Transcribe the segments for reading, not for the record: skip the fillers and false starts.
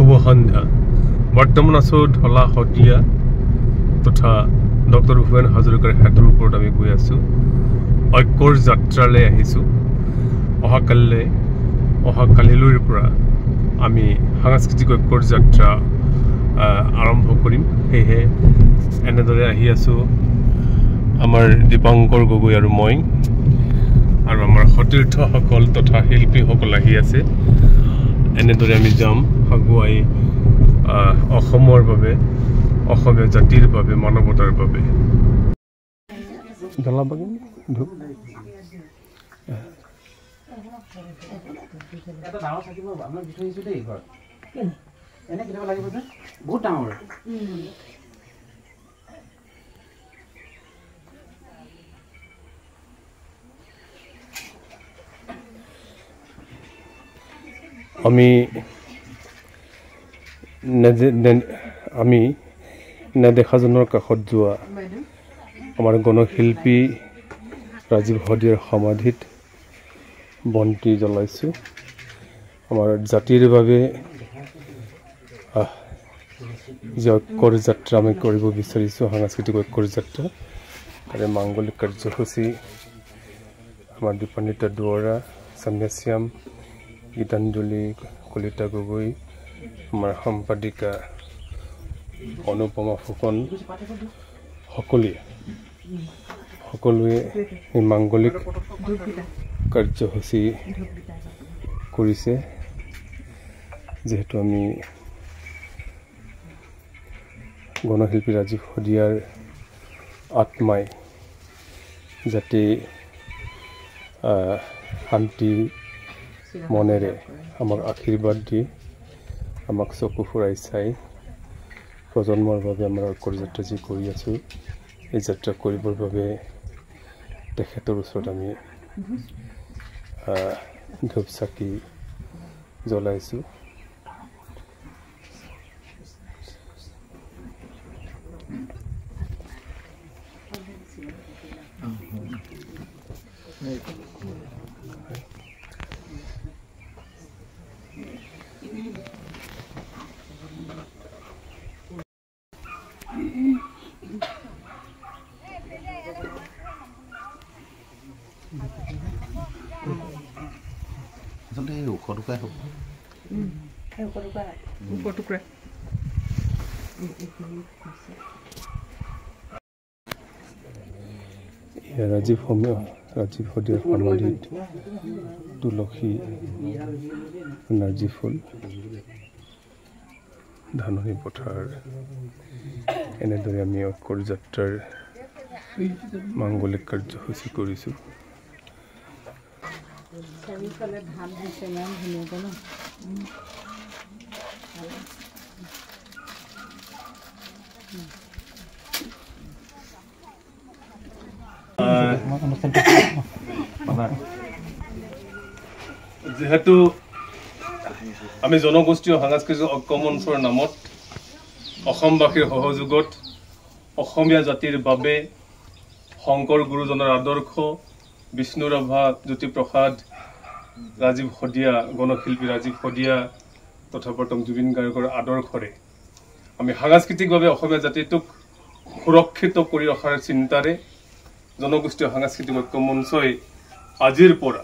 শুভ সন্ধ্যা বৰ্তমান আছো ঢলা শদিয়া তথা ডক্টৰ ভূপেন হাজৰিকাৰ হেতুৰ ওপৰত আমি গৈ আছো ঐক্যৰ যাত্ৰালৈ আহিছো অহাকালিলৈৰ পৰা আমি সাংস্কৃতিক ঐক্যৰ যাত্ৰা আৰম্ভ কৰিম সেয়ে এনেদৰে আহি আছো আমাৰ দীপাংকৰ গগৈ আৰু মই আৰু আমাৰ সতীৰ্থসকল তথা শিল্পীসকল আহি আছে এনেদৰে আমি যাম আগুৱাই অসমৰ বাবে অসমীয়া জাতিৰ বাবে মানৱতাৰ বাবে জ্বলাবাগিন ধূপ এটা ডাঙৰ থাকিব আপোনাক দি থৈছো দেই ঘৰত এনে কেতিয়াবা লাগিব যে বহুত ডাঙৰ আমি নেদেখাজনৰ কাষত যোৱা আমাৰ গণশিল্পী ৰাজীৱ শদিয়াৰ সমাধিত বন্তি জ্বলাইছোঁ আমাৰ জাতিৰ বাবে যে ঐক্যৰ যাত্ৰা আমি কৰিব বিচাৰিছোঁ সাংস্কৃতিক ঐক্যৰ যাত্ৰা তাৰে মাংগলিক কাৰ্যসূচী আমাৰ দীপান্বিতা দুৱৰা সাম্যাশ্যাম গীতাঞ্জলি কলিতা গগৈ আমাৰ সম্পাদিকা অনুপমা ফুকন সকলোৱে এই মাংগলিক কাৰ্যসূচী কৰিছে যিহেতু আমি গণশিল্পী ৰাজীৱ শদিয়াৰ আত্মাই যাতে শান্তি মনেৰে আমাক আশীৰ্বাদ দি আমাক চকু ফুৰাই চাই প্ৰজন্মৰ বাবে আমাৰ ঐক্যৰ যাত্ৰা যি কৰি আছোঁ এই যাত্ৰা কৰিবৰ বাবে তেখেতৰ ওচৰত আমি ধূপ চাকি জ্বলাইছোঁ ৰাজীৱ শদিয়াৰ সমাধিত তুলসী নাৰ্জী ফুল ধাননি পথাৰ এনেদৰে আমি ঐক্যৰ যাত্ৰাৰ মাংগলিক কাৰ্যসূচী কৰিছোঁ চাৰিওফালে ধান হৈছে ইমান ধুনীয়াকৈ ন যেহেতু আমি জনগোষ্ঠীয় সাংস্কৃতিক ঐক্য মঞ্চৰ নামত অসমবাসীৰ সহযোগত অসমীয়া জাতিৰ বাবে শংকৰ গুৰুজনাৰ আদৰ্শ বিষ্ণুৰাভা জ্যোতিপ্ৰসাদ ৰাজীৱ শদিয়া গণশিল্পী ৰাজীৱ শদিয়া তথা প্ৰথম জুবিন গাৰ্গৰ আদৰ্শৰে আমি সাংস্কৃতিকভাৱে অসমীয়া জাতিটোক সুৰক্ষিত কৰি ৰখাৰ চিন্তাৰে জনগোষ্ঠীয় সাংস্কৃতিক ঐক্য মঞ্চই আজিৰ পৰা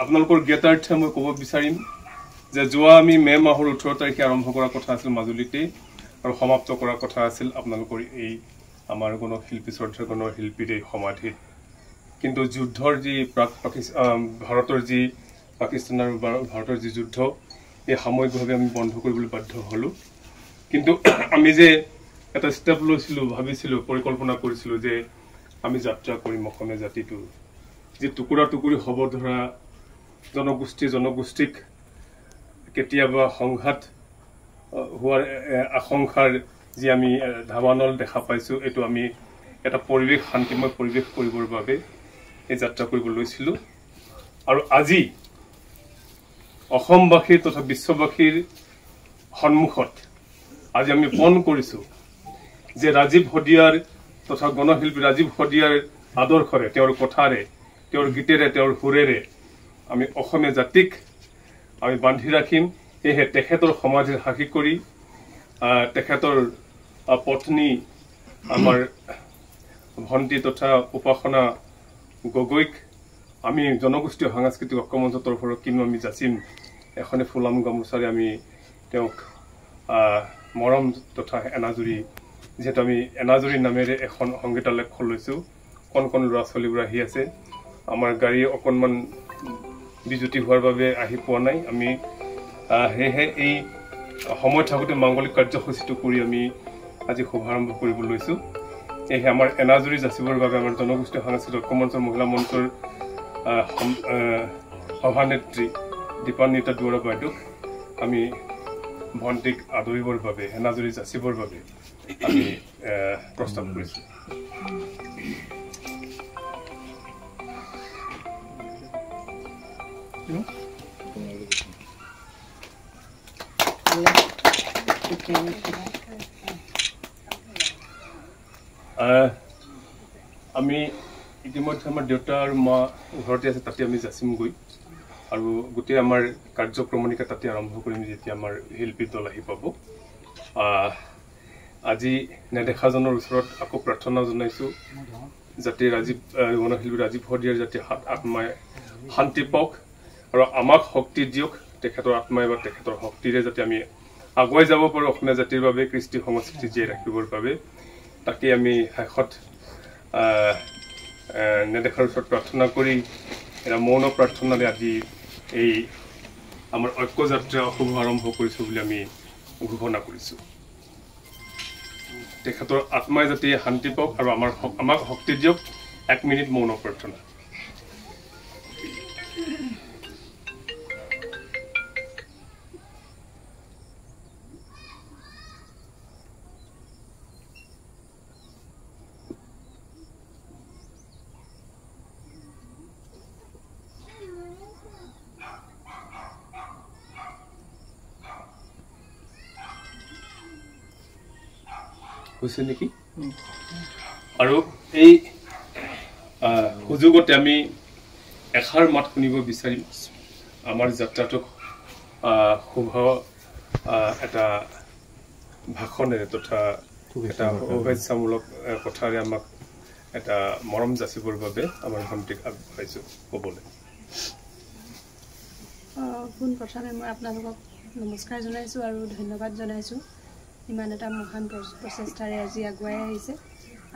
আপোনালোকৰ জ্ঞাতাৰ্থে মই ক'ব বিচাৰিম যে যোৱা আমি মে মাহৰ 18 তাৰিখে আৰম্ভ কৰাৰ কথা আছিল মাজুলীতে আৰু সমাপ্ত কৰাৰ কথা আছিল আপোনালোকৰ এই আমাৰ গণশিল্পী শ্ৰদ্ধা গণশিল্পীৰ এই সমাধিত কিন্তু যুদ্ধৰ যি ভাৰতৰ যি পাকিস্তান আৰু ভাৰতৰ যি যুদ্ধ এই সাময়িকভাৱে আমি বন্ধ কৰিবলৈ বাধ্য হ'লোঁ কিন্তু আমি যে এটা ষ্টেপ লৈছিলোঁ ভাবিছিলোঁ পৰিকল্পনা কৰিছিলোঁ যে আমি যাত্ৰা কৰিম অসমীয়া জাতিটো যি টুকুৰা টুকুৰি হ'ব ধৰা জনগোষ্ঠীক কেতিয়াবা সংঘাত হোৱাৰ আশংকাৰ যি আমি ধাৱানল দেখা পাইছোঁ এইটো আমি এটা পৰিৱেশ শান্তিময় পৰিৱেশ কৰিবৰ বাবে এই যাত্ৰা কৰিব লৈছিলোঁ আৰু আজি অসমবাসী তথা বিশ্ববাসীৰ সন্মুখত আজি আমি পণ কৰিছোঁ যে ৰাজীৱ শদিয়াৰ তথা গণশিল্পী ৰাজীৱ শদিয়াৰ আদৰ্শৰে তেওঁৰ কথাৰে তেওঁৰ গীতেৰে তেওঁৰ সুৰেৰে আমি অসমীয়া জাতিক আমি বান্ধি ৰাখিম সেয়েহে তেখেতৰ সমাধিৰ সাক্ষী কৰি তেখেতৰ পত্নী আমাৰ ভণ্টি তথা উপাসনা গগৈক আমি জনগোষ্ঠী সাংস্কৃতিক ঐক্যমঞ্চৰ তৰফৰ কিনো আমি যাচিম এখনে ফুলাম গামোচাৰে আমি তেওঁক মৰম তথা এনাজুৰি যেহেতু আমি এনাজুৰি নামেৰে এখন সংগীতালক্ষ লৈছোঁ কণ কণ ল'ৰা ছোৱালীবোৰ আহি আছে আমাৰ গাড়ী অকণমান বিজুতি হোৱাৰ বাবে আহি পোৱা নাই আমি সেয়েহে এই সময় থাকোঁতে মাংগলিক কাৰ্যসূচীটো কৰি আমি আজি শুভাৰম্ভ কৰিব লৈছোঁ সেয়েহে আমাৰ এনাজুৰি যাচিবৰ বাবে আমাৰ জনগোষ্ঠী সাংস্কৃতিক ঐক্যমঞ্চৰ মহিলা মঞ্চৰ সভানেত্ৰী দীপান্বিতা দুৱৰা বাইদেউক আমি ভণ্টিক আদৰিবৰ বাবে এনাজুৰি যাচিবৰ বাবে আমি প্ৰস্তাৱ কৰিছোঁ আমি ইতিমধ্যে আমাৰ দেউতা আৰু মা ঘৰতে আছে তাতে আমি যাচিমগৈ আৰু গোটেই আমাৰ কাৰ্যক্ৰমণিকা তাতে আৰম্ভ কৰিম যেতিয়া আমাৰ শিল্পী দল আহি পাব আজি নেদেখাজনৰ ওচৰত আকৌ প্ৰাৰ্থনা জনাইছোঁ যাতে গণশিল্পী ৰাজীৱ শদিয়াৰ যাতে আত্মাই শান্তি পাওক আৰু আমাক শক্তি দিয়ক তেখেতৰ আত্মাই বা তেখেতৰ শক্তিৰে যাতে আমি আগুৱাই যাব পাৰোঁ অসমীয়া জাতিৰ বাবে কৃষ্টি সংস্কৃতি জীয়াই ৰাখিবৰ বাবে তাকে আমি শেষত নেদেখাৰ ওচৰত প্ৰাৰ্থনা কৰি এটা মৌন প্ৰাৰ্থনাৰে আজি এই আমাৰ ঐক্যযাত্ৰা শুভ আৰম্ভ কৰিছোঁ বুলি আমি ঘোষণা কৰিছোঁ তেখেতৰ আত্মাই যাতে শান্তি পাওক আৰু আমাক শক্তি দিয়ক 1 মিনিট মৌন প্ৰাৰ্থনা হৈছে নেকি আৰু এই সুযোগতে আমি এষাৰ মাত শুনিব বিচাৰিম আমাৰ যাত্ৰাটোক শুভ এটা ভাষণেৰে তথা এটা শুভেচ্ছামূলক কথাৰে আমাক এটা মৰম যাচিবৰ বাবে আমাৰ ভণ্টিক আগবঢ়াইছোঁ ক'বলৈ পোনপ্ৰথমে মই আপোনালোকক নমস্কাৰ জনাইছোঁ আৰু ধন্যবাদ জনাইছোঁ ইমান এটা মহান প্ৰচেষ্টাৰে আজি আগুৱাই আহিছে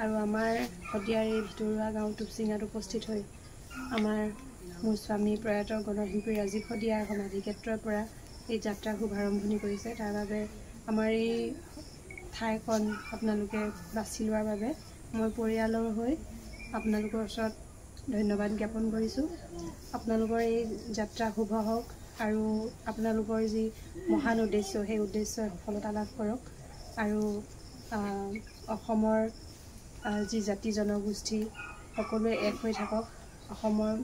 আৰু আমাৰ শদিয়াৰ এই ভিতৰুৱা গাঁও টুপচিঙাত উপস্থিত হৈ আমাৰ মোৰ স্বামী প্ৰয়াত গণশিল্পী ৰাজীৱ শদিয়াৰ সমাধি ক্ষেত্ৰৰ পৰা এই যাত্ৰা শুভাৰম্ভণি কৰিছে তাৰ বাবে আমাৰ এই ঠাইখন আপোনালোকে বাছি লোৱাৰ বাবে মই পৰিয়ালৰ হৈ আপোনালোকৰ ওচৰত ধন্যবাদ জ্ঞাপন কৰিছোঁ আপোনালোকৰ এই যাত্ৰা শুভ হওক আৰু আপোনালোকৰ যি মহান উদ্দেশ্য সেই উদ্দেশ্যই সফলতা লাভ কৰক আৰু অসমৰ যি জাতি জনগোষ্ঠী সকলোৱে এক হৈ থাকক অসমৰ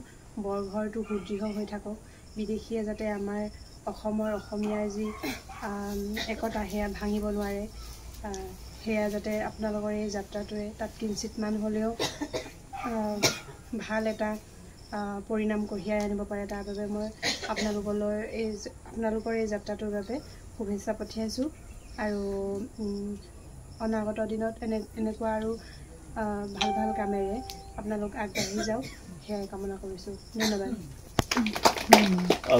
বৰঘৰটো সুদৃঢ় হৈ থাকক বিদেশীয়ে যাতে আমাৰ অসমৰ অসমীয়াৰ যি একতা সেয়া ভাঙিব নোৱাৰে সেয়া যাতে আপোনালোকৰ এই যাত্ৰাটোৱে তাত কিঞ্চিতমান হ'লেও ভাল এটা পৰিণাম কঢ়িয়াই আনিব পাৰে তাৰ বাবে মই আপোনালোকৰ এই যাত্ৰাটোৰ বাবে শুভেচ্ছা পঠিয়াইছোঁ আৰু অনাগত দিনত এনেকুৱা আৰু ভাল ভাল কামেৰে আপোনালোক আগবাঢ়ি যাওক সেয়াই কামনা কৰিছোঁ ধন্যবাদ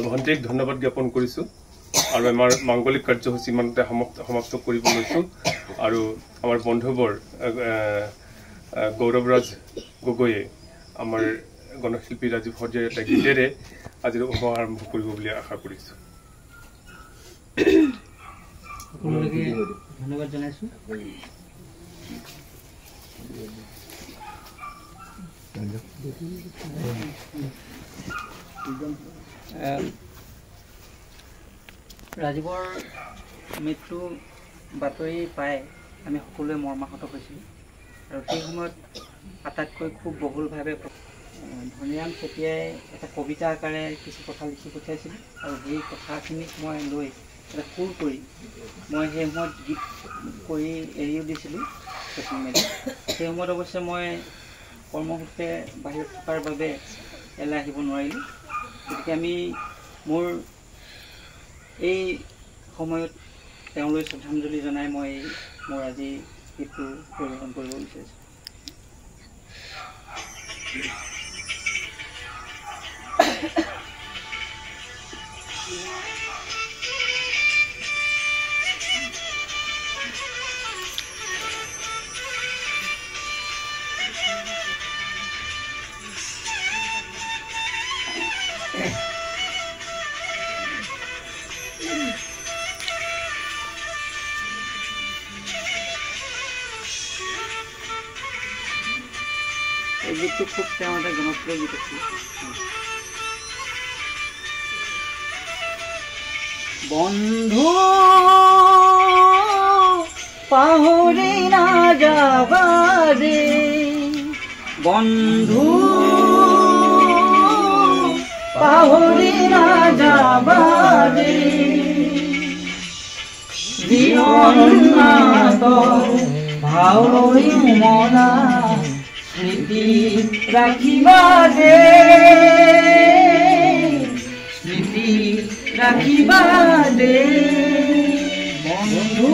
ভণ্টিক ধন্যবাদ জ্ঞাপন কৰিছোঁ আৰু আমাৰ মাংগলিক কাৰ্যসূচী ইমানতে সমাপ্ত কৰিব লৈছোঁ আৰু আমাৰ বন্ধুবৰ গৌৰৱৰাজ গগৈয়ে আমাৰ গণশিল্পী ৰাজীৱ শদিয়াৰ এটা গীতেৰে আজিৰ শুভ আৰম্ভ কৰিব বুলি আশা কৰিছোঁ ধন্যবাদ জনাইছোঁ ৰাজীৱৰ মৃত্যু বাতৰি পাই আমি সকলোৱে মৰ্মাহত হৈছিলোঁ আৰু সেই সময়ত আটাইতকৈ খুব বহুলভাৱে ধনীৰাম চেতিয়াই এটা কবিতা আকাৰে কিছু কথা লিখি পঠিয়াইছিল আৰু সেই কথাখিনিক মই লৈ এটা সুৰ কৰি মই সেই সময়ত গীত কৰি এৰিও দিছিলোঁ ছ'চিয়েল মিডিয়াত সেই সময়ত অৱশ্যে মই কৰ্মসূত্ৰে বাহিৰত থকাৰ বাবে ইয়ালৈ আহিব নোৱাৰিলোঁ গতিকে আমি মোৰ এই সময়ত তেওঁলৈ শ্ৰদ্ধাঞ্জলি জনাই মই মোৰ আজি গীতটো পৰিৱেশন কৰিব বিচাৰিছোঁ। এই গীতটো খুব তেওঁ এটা জনপ্ৰিয় গীত আছিল। বন্ধু পাহৰি নাযাবা ৰে, বন্ধু পাহৰি নাযাবা ৰে, জীৱনত ভাৱলৈ মনা স্মৃতি ৰাখিবা দে, স্মৃতি ৰাখিবা দে, বন্ধু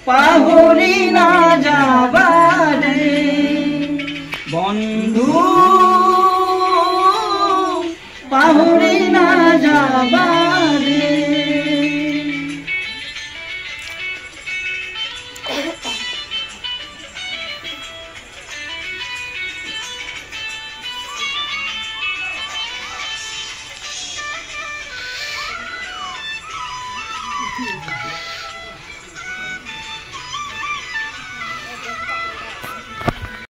পাহৰি নাযাবা দে, বন্ধু পাহৰি নাযাবা দে।